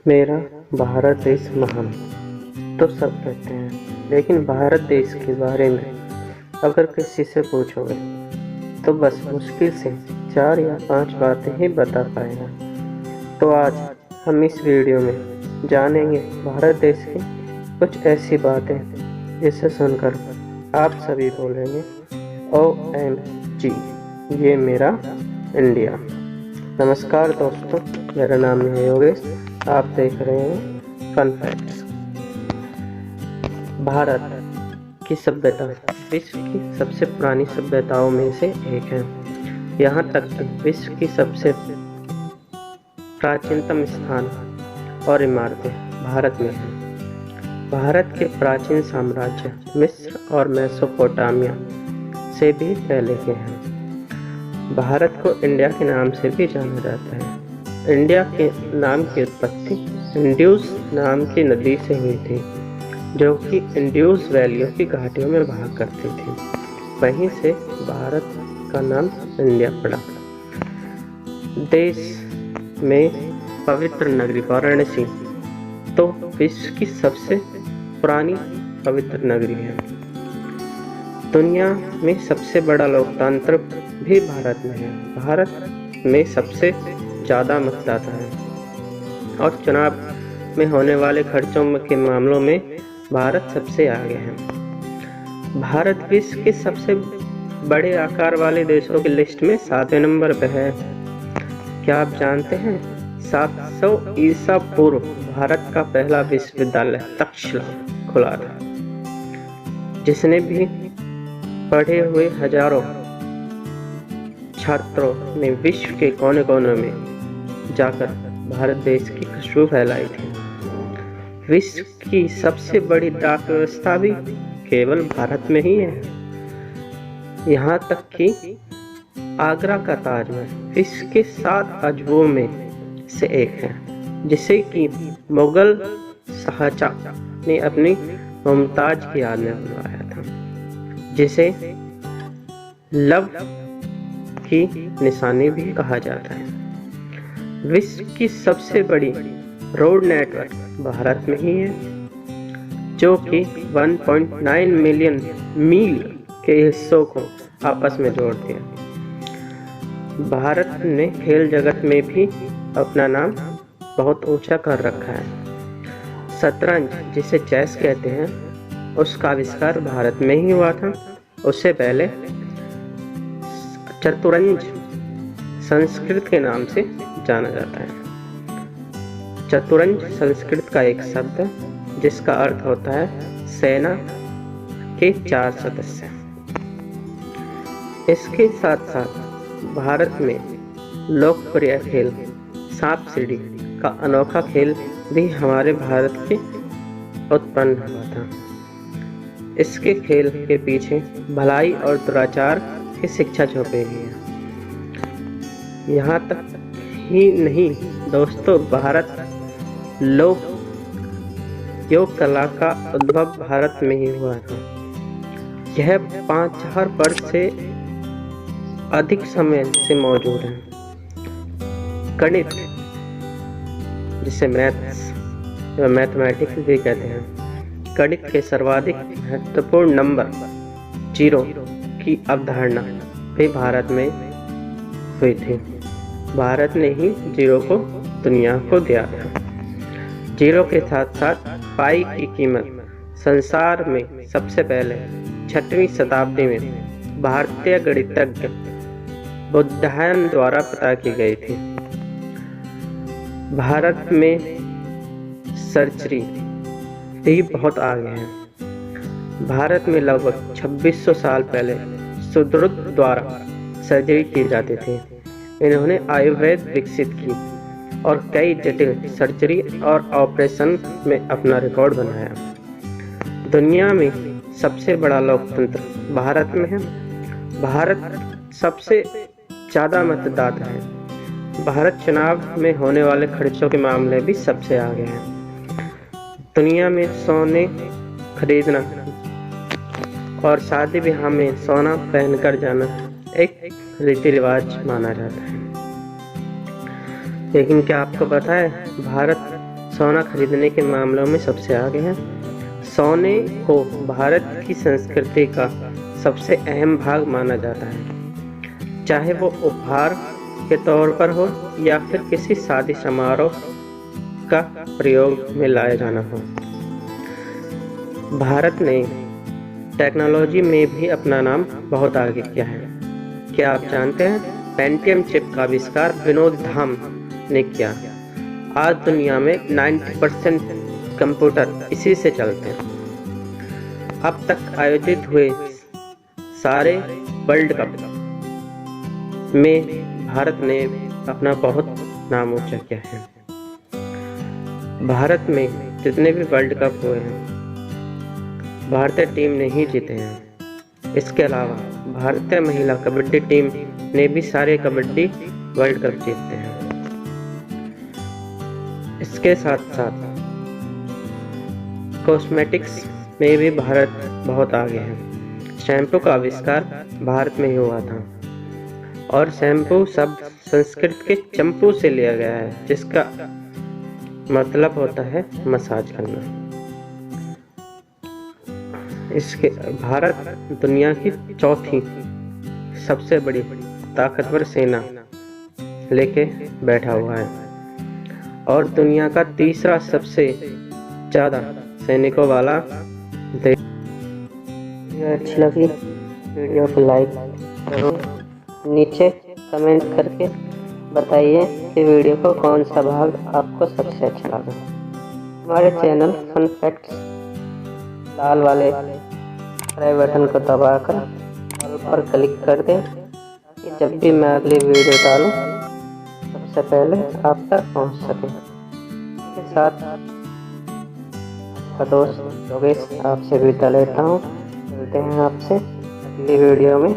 मेरा भारत देश महान तो सब कहते हैं, लेकिन भारत देश के बारे में अगर किसी से पूछोगे तो बस मुश्किल से 4 या 5 बातें ही बता पाएगा। तो आज हम इस वीडियो में जानेंगे भारत देश की कुछ ऐसी बातें जिसे सुनकर आप सभी बोलेंगे OMG, ये मेरा इंडिया। नमस्कार दोस्तों, मेरा नाम है योगेश। आप देख रहे हैं फन फैक्ट्स। भारत की सभ्यता विश्व की सबसे पुरानी सभ्यताओं में से एक है। यहाँ तक कि विश्व की सबसे प्राचीनतम स्थान और इमारतें भारत में हैं। भारत के प्राचीन साम्राज्य मिस्र और मेसोपोटामिया से भी पहले के हैं। भारत को इंडिया के नाम से भी जाना जाता है। इंडिया के नाम की उत्पत्ति इंड्यूस नाम की नदी से हुई थी, जो कि इंड्यूस वैलियों की घाटियों में बहा करती थी। वहीं से भारत का नाम इंडिया पड़ा। देश में पवित्र नगरी वाराणसी तो विश्व की सबसे पुरानी पवित्र नगरी है। दुनिया में सबसे बड़ा लोकतंत्र भी भारत में है। भारत में सबसे ज़्यादा मतदाता है और चुनाव में होने वाले खर्चों के मामलों में भारत सबसे आगे है। भारत विश्व के सबसे बड़े आकार वाले देशों की लिस्ट में 7वें नंबर पर है। क्या आप जानते हैं 700 ईसा पूर्व भारत का पहला विश्वविद्यालय तक्षशिला खुला था, जिसने भी पढ़े हुए हजारों छात्रों ने विश्व के कोने कोने में जाकर भारत देश की खुशबू फैलाई थी। विश्व की सबसे बड़ी डाक व्यवस्था भी केवल भारत में ही है। यहाँ तक कि आगरा का ताजमहल विश्व के 7 अजूबों में से एक है, जिसे कि मुगल शाहजहां ने अपनी मुमताज की याद में बनवाया था, जिसे लव की निशानी भी कहा जाता है। विश्व की सबसे बड़ी रोड नेटवर्क भारत में ही है, जो कि 1.9 मिलियन मील के हिस्सों को आपस में जोड़ दिया। भारत ने खेल जगत में भी अपना नाम बहुत ऊंचा कर रखा है। शतरंज, जिसे चेस कहते हैं, उसका आविष्कार भारत में ही हुआ था। उससे पहले चतुरंज संस्कृत के नाम से जाना जाता है। चतुरंज संस्कृत का एक शब्द है जिसका अर्थ होता है सेना के 4 सदस्य। इसके साथ साथ भारत में लोकप्रिय खेल सांप सीढ़ी का अनोखा खेल भी हमारे भारत के उत्पन्न हुआ था। इसके खेल के पीछे भलाई और दुराचार की शिक्षा छुपी हुई है। यहाँ तक ही नहीं दोस्तों, भारत योग कला का उद्भव भारत में ही हुआ था। यह 5000 वर्ष से अधिक समय से मौजूद है। गणित, जिसे मैथमेटिक्स भी कहते हैं, गणित के सर्वाधिक महत्वपूर्ण नंबर 0 की अवधारणा भी भारत में हुई थी। भारत ने ही 0 को दुनिया को दिया था। 0 के साथ साथ पाई की कीमत संसार में सबसे पहले 6वीं शताब्दी में भारतीय गणितज्ञ बुद्धायन द्वारा पता की गई थी। भारत में सर्जरी भी बहुत आगे है। भारत में लगभग 2600 साल पहले सुश्रुत द्वारा सर्जरी की जाती थी। इन्होंने आयुर्वेद विकसित की और कई जटिल सर्जरी और ऑपरेशन में अपना रिकॉर्ड बनाया। दुनिया में सबसे बड़ा लोकतंत्र भारत में है। भारत सबसे ज़्यादा मतदाता है। भारत चुनाव में होने वाले खर्चों के मामले भी सबसे आगे है। दुनिया में सोने खरीदना और शादी ब्याह में सोना पहनकर जाना एक रीति रिवाज माना जाता है। लेकिन क्या आपको पता है भारत सोना खरीदने के मामलों में सबसे आगे है। सोने को भारत की संस्कृति का सबसे अहम भाग माना जाता है, चाहे वो उपहार के तौर पर हो या फिर किसी शादी समारोह का प्रयोग में लाया जाना हो। भारत ने टेक्नोलॉजी में भी अपना नाम बहुत आगे किया है। क्या आप जानते हैं पेंटियम चिप का आविष्कार विनोद धाम ने किया। आज दुनिया में 90% कंप्यूटर इसी से चलते हैं। अब तक आयोजित हुए सारे वर्ल्ड कप में भारत ने अपना बहुत नाम ऊंचा किया है। भारत में जितने भी वर्ल्ड कप हुए हैं भारतीय टीम ने ही जीते हैं। इसके अलावा भारतीय महिला कबड्डी टीम ने भी सारे कबड्डी वर्ल्ड कप जीतते हैं। इसके साथ साथ कॉस्मेटिक्स में भी भारत बहुत आगे है। शैम्पू का आविष्कार भारत में ही हुआ था और शैम्पू शब्द संस्कृत के चंपू से लिया गया है, जिसका मतलब होता है मसाज करना। इसके भारत दुनिया की चौथी सबसे बड़ी ताकतवर सेना लेके बैठा हुआ है और दुनिया का तीसरा सबसे ज़्यादा सैनिकों वाला देश। अच्छी लगी वीडियो को लाइक करो, नीचे कमेंट करके बताइए कि वीडियो को कौन सा भाग आपको सबसे अच्छा लगा। हमारे चैनल फन फैक्ट्स लाल वाले सब्सक्राइब बटन को दबाकर ऑल पर क्लिक कर दें कि जब भी मैं अगली वीडियो डालूं सबसे पहले आप तक पहुंच सके। इसके साथ आपका दोस्त योगेश आपसे विदा लेता हूं। मिलते हैं आपसे अगली वीडियो में।